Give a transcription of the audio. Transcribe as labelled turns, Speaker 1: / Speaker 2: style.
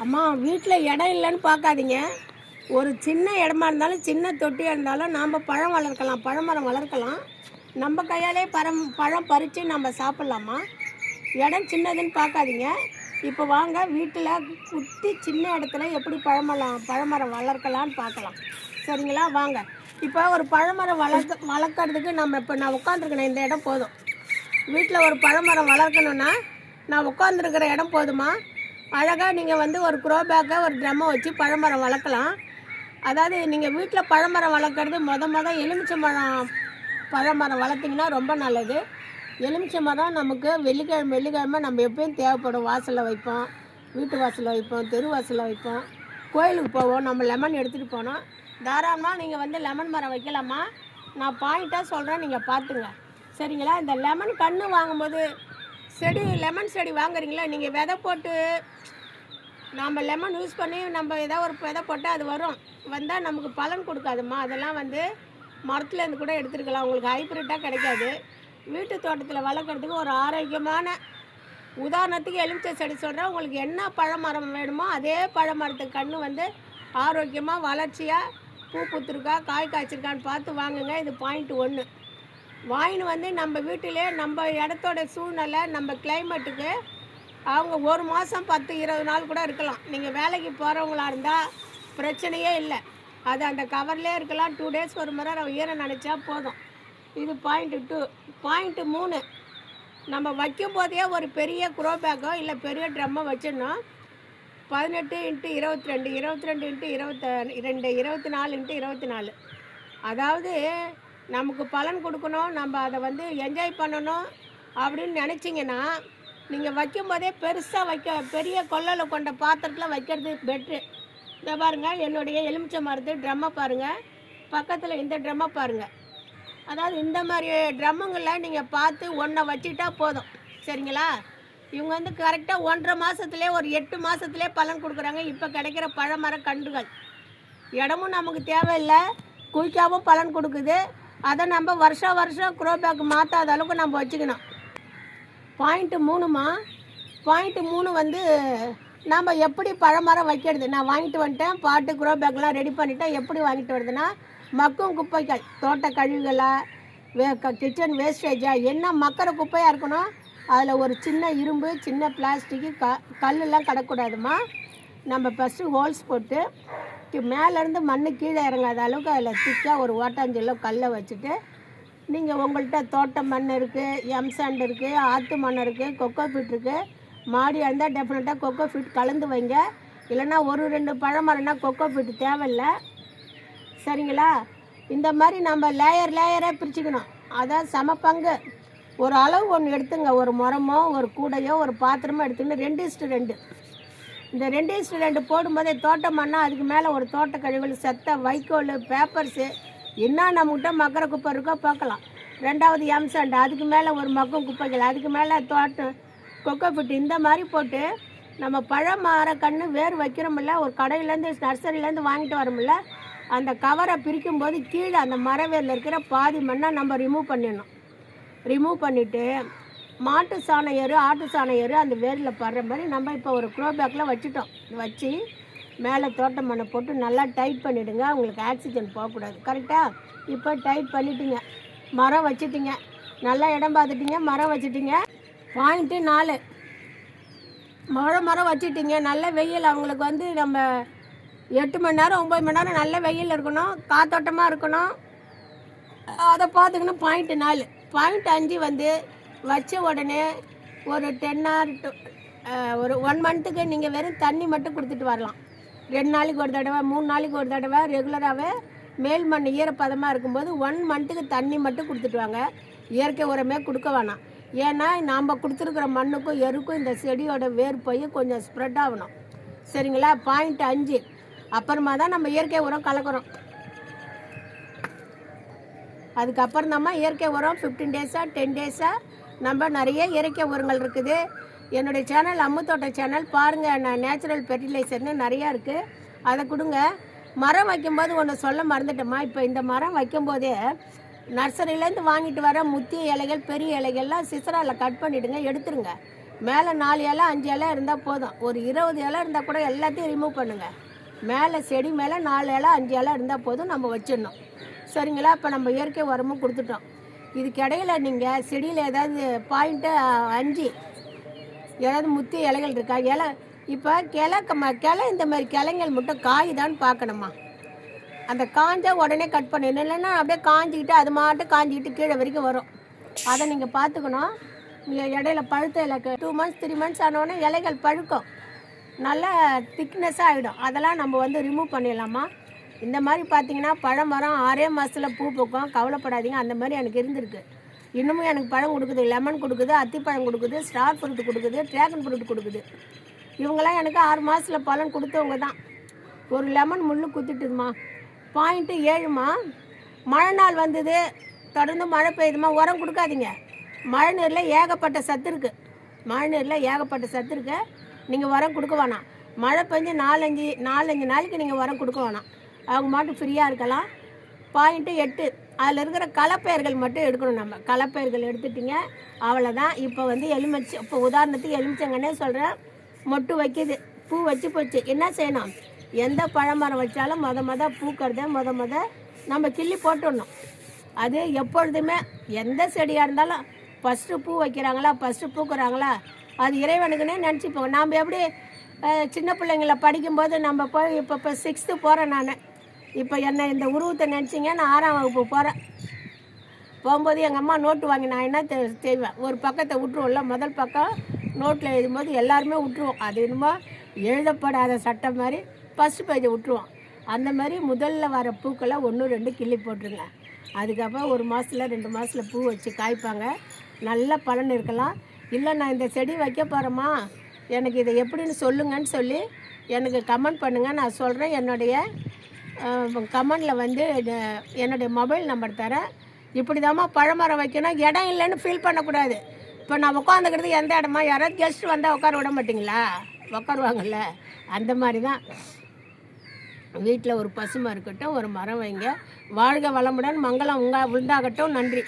Speaker 1: அம்மா வீட்டில் இடம் இல்லைன்னு பார்க்காதீங்க. ஒரு சின்ன இடமா இருந்தாலும் சின்ன தொட்டியாக இருந்தாலும் நாம் பழம் வளர்க்கலாம், பழமரம் வளர்க்கலாம். நம்ம கையாலே பழம் பறித்து நம்ம சாப்பிட்லாமா? இடம் சின்னதுன்னு பார்க்காதீங்க. இப்போ வாங்க வீட்டில் குட்டி சின்ன இடத்துல எப்படி பழமரம் வளர்க்கலான்னு பார்க்கலாம். சரிங்களா? வாங்க. இப்போ ஒரு பழமரம் வளர்க்குறதுக்கு நான் உட்காந்துருக்கேன், இந்த இடம் போதும். வீட்டில் ஒரு பழமரம் வளர்க்கணுன்னா நான் உட்காந்துருக்கிற இடம் போதுமா? அழகாக நீங்கள் ஒரு க்ரோ பேக்கை ஒரு ட்ரம்மை வச்சு பழமரம் வளர்க்கலாம். அதாவது நீங்கள் வீட்டில் பழமரம் வளர்க்குறது எலுமிச்சை பழமரம் வளர்த்திங்கன்னா ரொம்ப நல்லது. எலுமிச்சை மரம் நமக்கு வெள்ளிக்கிழமை நம்ம எப்பயும் தேவைப்படும். வாசலில் வைப்போம், வீட்டு வாசலில் வைப்போம், தெரு வாசலில் வைப்போம், கோயிலுக்கு போவோம். நம்ம லெமன் எடுத்துகிட்டு போனோம். தாராளமாக நீங்கள் லெமன் மரம் வைக்கலாமா? நான் பாயிண்ட்டாக சொல்கிறேன், நீங்கள் பார்த்துங்க. சரிங்களா? இந்த லெமன் கன்று வாங்கும்போது லெமன் செடி வாங்குறீங்களா, நீங்கள் விதை போட்டு நம்ம லெமன் யூஸ் பண்ணி நம்ம ஏதாவது ஒரு விதை போட்டால் அது வந்தால் நமக்கு பலன் கொடுக்காதுமா. அதெல்லாம் மரத்துலேருந்து கூட எடுத்துருக்கலாம். உங்களுக்கு ஹைப்ரிட்டாக கிடைக்காது. வீட்டு தோட்டத்தில் வளர்க்குறதுக்கு ஒரு ஆரோக்கியமான, உதாரணத்துக்கு எலுமிச்சை செடி சொல்கிறேன். உங்களுக்கு என்ன பழமரம் வேணுமோ அதே பழமரத்துக்கு கன்று ஆரோக்கியமாக வளர்ச்சியாக பூ பூத்துருக்கா, காய் காய்ச்சிருக்கான்னு பார்த்து வாங்குங்க. இது பாயிண்ட் 1. வாயின் நம்ம வீட்டிலே நம்ம இடத்தோட சூழ்நிலை, நம்ம கிளைமேட்டுக்கு அவங்க 1 மாதம் 10-20 நாள் கூட இருக்கலாம். நீங்கள் வேலைக்கு போகிறவங்களா இருந்தால் பிரச்சனையே இல்லை. அது அந்த கவர்லேயே இருக்கலாம். 2 டேஸ் ஒரு முறை ஈரம் நினச்சா போதும். இது பாயிண்ட் 2. பாயிண்ட் 3, நம்ம வைக்கும் போதே ஒரு பெரிய க்ரோ பேக்கோ இல்லை பெரிய ட்ரம்மை வச்சிடணும். 18x22, 22x22, 24x24. அதாவது நமக்கு பலன் கொடுக்கணும், நம்ம அதை என்ஜாய் பண்ணணும் அப்படின்னு நினச்சிங்கன்னா நீங்கள் வைக்கும்போதே பெருசாக பெரிய கொள்ளலை கொண்ட பாத்திரத்தில் வைக்கிறது பெட்ரு. இதை பாருங்கள், என்னுடைய எலுமிச்சை மரத்து ட்ரம்மை பாருங்கள், பக்கத்தில் இந்த ட்ரம்மை பாருங்கள். அதாவது இந்த மாதிரி ட்ரம்முங்களில் நீங்கள் பார்த்து ஒன்றை வச்சுட்டா போதும். சரிங்களா? இவங்க கரெக்டாக 1.5 மாதத்துலேயே ஒரு 8 மாதத்துலேயே பலன் கொடுக்குறாங்க. இப்போ கிடைக்கிற பழமர கன்றுகள். இடமும் நமக்கு தேவையில்லை, குயிக்காகவும் பலன் கொடுக்குது. அதை நம்ம வருஷம் க்ரோ பேக் மாற்றாத அளவுக்கு நம்ம வச்சுக்கணும். பாயிண்ட் 3மா. பாயிண்ட் 3 நாம் எப்படி பழமரம் வைக்கிறது. நான் வாங்கிட்டு வந்துட்டேன், பாட்டு க்ரோ பேக்லாம் ரெடி பண்ணிட்டேன். எப்படி வாங்கிட்டு வருதுன்னா, மக்கும் குப்பைகள், தோட்ட கழிவுகளாக, கிச்சன் வேஸ்டேஜாக என்ன மக்கிற குப்பையாக இருக்கணும். அதில் ஒரு சின்ன இரும்பு, சின்ன பிளாஸ்டிக்கு, கல்லெல்லாம் கிடக்கூடாதுமா. நம்ம ஃபஸ்ட்டு ஹோல்ஸ் போட்டு மேலேருந்து மண் கீழே இறங்காத அளவுக்கு அதில் திக்காக ஒரு ஓட்டாஞ்சொல்ல கல்லை வச்சுட்டு, நீங்கள் உங்கள்கிட்ட தோட்ட மண் இருக்குது, எம்சாண்ட் இருக்குது, ஆற்று மண் இருக்குது, கொக்கோ ஃபீட் இருக்குது. மாடியாக இருந்தால் டெஃபினட்டாக கொக்கோ ஃபீட் கலந்து வைங்க. இல்லைன்னா 1-2 பழமரம்னா கொக்கோ ஃபீட் தேவையில்லை. சரிங்களா? இந்த மாதிரி நம்ம லேயராக பிரிச்சுக்கணும். அதான் சமப்பங்கு. ஒரு அளவு ஒன்று எடுத்துங்க. ஒரு மரமோ ஒரு கூடையோ ஒரு பாத்திரமோ எடுத்துக்கிட்டு 2:2. இந்த 2:2 போடும்போதே தோட்டம் பண்ணால் அதுக்கு மேலே ஒரு தோட்ட கழிவுகள், செத்த வைக்கோல், பேப்பர்ஸு, என்ன நம்மகிட்ட மக்கிற குப்பை இருக்கோ பார்க்கலாம். 2வது எம்சாண்ட், அதுக்கு மேலே ஒரு மக்கும் குப்பைகள், அதுக்கு மேலே கொக்கோ ஃபிட். இந்த மாதிரி போட்டு நம்ம பழமர கன்று வேர் வைக்கிறோமில்ல, ஒரு கடையிலேருந்து நர்சரியிலேருந்து வாங்கிட்டு வரோமில்ல, அந்த கவரை பிரிக்கும்போது கீழே அந்த மரவேரில் இருக்கிற பாதி மண்ணை நம்ம ரிமூவ் பண்ணிடணும். ரிமூவ் பண்ணிவிட்டு மாட்டு சாண எரு, ஆட்டு சாண எரு அந்த வேரில் படுற மாதிரி நம்ம இப்போ ஒரு க்ரோ பேக்கில் வச்சுட்டோம். வச்சு மேலே தோட்ட மண்ணை போட்டு நல்லா டைட் பண்ணிவிடுங்க. உங்களுக்கு ஆக்சிஜன் போகக்கூடாது. கரெக்டாக? இப்போ டைட் பண்ணிட்டீங்க, மரம் வச்சுட்டிங்க, நல்லா இடம் பார்த்துட்டிங்க, மரம் வச்சுட்டிங்க. பாயிண்ட்டு 4, மரம் வச்சுட்டிங்க. நல்ல வெயில் அவங்களுக்கு நம்ம 8 மணி நேரம் 9 மணி நேரம் நல்ல வெயில் இருக்கணும், காத்தோட்டமாக இருக்கணும். அதை பார்த்துக்கணும். பாயிண்ட்டு 4. பாயிண்ட் 5 வச்ச உடனே ஒரு 10 hour ஒரு 1 மந்த்துக்கு நீங்கள் வெறும் தண்ணி மட்டும் கொடுத்துட்டு வரலாம். 2 நாளைக்கு ஒரு தடவை, 3 நாளைக்கு ஒரு தடவை ரெகுலராகவே மேல் மண் ஈரப்பதமாக இருக்கும்போது 1 மந்த்துக்கு தண்ணி மட்டும் கொடுத்துட்டு வாங்க. இயற்கை உரமே கொடுக்க வேணாம். ஏன்னா நாம் கொடுத்துருக்குற மண்ணுக்கும் எருக்கும் இந்த செடியோட வேர் போய் கொஞ்சம் ஸ்ப்ரெட் ஆகணும். சரிங்களா? பாயிண்ட் 5. அப்புறமா தான் நம்ம இயற்கை உரம் கலக்கிறோம். அதுக்கப்புறம் நம்ம இயற்கை உரம் 15 டேஸாக 10 டேஸாக நம்ம நிறைய இயற்கை உரங்கள் இருக்குது. என்னுடைய சேனல் அம்மு தோட்ட சேனல் பாருங்கள். நான் நேச்சுரல் ஃபெர்டிலைசர்னு நிறையா இருக்குது, அதை கொடுங்க. மரம் வைக்கும்போது ஒன்று சொல்ல மறந்துட்டோமா. இப்போ இந்த மரம் வைக்கும்போதே நர்சரியிலேருந்து வாங்கிட்டு வர முத்திய இலைகள், பெரிய இலைகள்லாம் சிசராவில் கட் பண்ணிவிடுங்க, எடுத்துருங்க. மேலே 4 இலை 5 இலை இருந்தால் போதும். ஒரு 20 இலை இருந்தால் கூட எல்லாத்தையும் ரிமூவ் பண்ணுங்கள். மேலே செடி மேலே 4 இலை 5 இலை இருந்தால் போதும், நம்ம வச்சிடணும். சரிங்களா? இப்போ நம்ம இயற்கை உரமும் கொடுத்துட்டோம். இதுக்கு இடையில நீங்கள் செடியில் ஏதாவது பாயிண்ட்டு 5 ஏதாவது முத்தி இலைகள் இருக்கா? இலை இப்போ கிளை இந்த மாதிரி கிளைங்கள் மட்டும் காயுதான்னு பார்க்கணுமா? அந்த காஞ்சா உடனே கட் பண்ணிடணும். இல்லைன்னா அப்படியே காஞ்சிக்கிட்டு அது மாட்டு காஞ்சிக்கிட்டு கீழே வரைக்கும் வரும். அதை நீங்கள் பார்த்துக்கணும். இடையில பழுத்த இலை 2 months 3 months ஆனோடனே இலைகள் பழுக்கும், நல்லா திக்னஸ்ஸாக ஆகிடும். அதெல்லாம் நம்ம வந்து ரிமூவ் பண்ணிடலாமா? இந்த மாதிரி பார்த்தீங்கன்னா பழமரம் 6 மாதத்தில் பூ பூக்கும். கவலைப்படாதீங்க. அந்த மாதிரி எனக்கு இருந்திருக்கு. இன்னமும் எனக்கு பழம் கொடுக்குது. லெமன் கொடுக்குது, அத்திப்பழம் கொடுக்குது, ஸ்டார் ஃப்ரூட் கொடுக்குது, ட்ராகன் ஃப்ரூட் கொடுக்குது. இவங்கெல்லாம் எனக்கு 6 மாதத்தில் பலன் கொடுத்தவங்க தான். ஒரு லெமன் முள் குத்திட்டுதுமா. பாயிண்ட்டு 7மா. மழை நாள் வந்தது, தொடர்ந்து மழை பெய்யுதுமா, உரம் கொடுக்காதீங்க. மழை நீரில் ஏகப்பட்ட சத்து இருக்குது. மழை நீரில் ஏகப்பட்ட சத்து இருக்குது. நீங்கள் உரம் கொடுக்க வேணாம். மழை பெஞ்சு 4-5 நாளைக்கு நீங்கள் உரம் கொடுக்க வேணாம். அவங்க மட்டும் ஃப்ரீயாக இருக்கலாம். பாயிண்ட்டு 8, அதில் இருக்கிற கலப்பயிர்கள் மட்டும் எடுக்கணும். நம்ம கலப்பயிர்கள் எடுத்துட்டிங்க, அவ்வளோதான். இப்போ வந்து இப்போ உதாரணத்துக்கு எலுமிச்சங்கன்னே சொல்கிறேன், மொட்டு வைக்கிது, பூ வச்சு போச்சு. என்ன செய்யணும்? எந்த பழமரம் வச்சாலும் மொத பூக்கிறத நம்ம கிள்ளி போட்டுடணும். அது எப்பொழுதுமே எந்த செடியாக இருந்தாலும் ஃபஸ்ட்டு பூ வைக்கிறாங்களா, ஃபஸ்ட்டு பூக்குறாங்களா, அது இறைவனுக்குன்னே நினச்சிப்போம். நாம் எப்படி சின்ன பிள்ளைங்கள படிக்கும்போது நம்ம போய் இப்போ 6th போகிறேன் நான். இப்போ என்னை இந்த உருவத்தை நினச்சிங்க, நான் 6ஆம் வகுப்பு போகிறேன். போகும்போது எங்கள் அம்மா நோட்டு வாங்கி நான் என்ன செய்வேன், ஒரு பக்கத்தை விட்டுருவோம்ல, முதல் பக்கம் நோட்டில் எழுதும்போது எல்லாருமே விட்டுருவோம். அது என்னமோ எழுதப்படாத சட்டம் மாதிரி ஃபஸ்ட்டு பேஜை விட்டுருவோம். அந்த மாதிரி முதல்ல வர பூக்களை 1 2 கிள்ளி போட்டுருங்க. அதுக்கப்புறம் 1 மாதத்தில் 2 மாதத்தில் பூ வச்சு காய்ப்பாங்க. நல்ல பலன் இருக்கலாம். இல்லை நான் இந்த செடி வைக்க போகிறேம்மா, எனக்கு இதை எப்படின்னு சொல்லுங்கன்னு சொல்லி எனக்கு கமெண்ட் பண்ணுங்கள். நான் சொல்கிறேன். என்னுடைய கமெண்டில் வந்து என்னுடைய மொபைல் நம்பர் தரேன். இப்படி தாம்மா பழமரம் வைக்கணும். இடம் இல்லைன்னு ஃபீல் பண்ணக்கூடாது. இப்போ நான் உட்காந்துக்கிறது எந்த இடமா, யாராவது கெஸ்ட் வந்தால் உட்கார விட மாட்டிங்களா? உட்காருவாங்கல்ல, அந்த மாதிரி தான். வீட்டில் ஒரு பசுமை இருக்கட்டும், ஒரு மரம் வைங்க. வாழ்க வளமுடன், மங்களம் உண்டாகட்டும். நன்றி.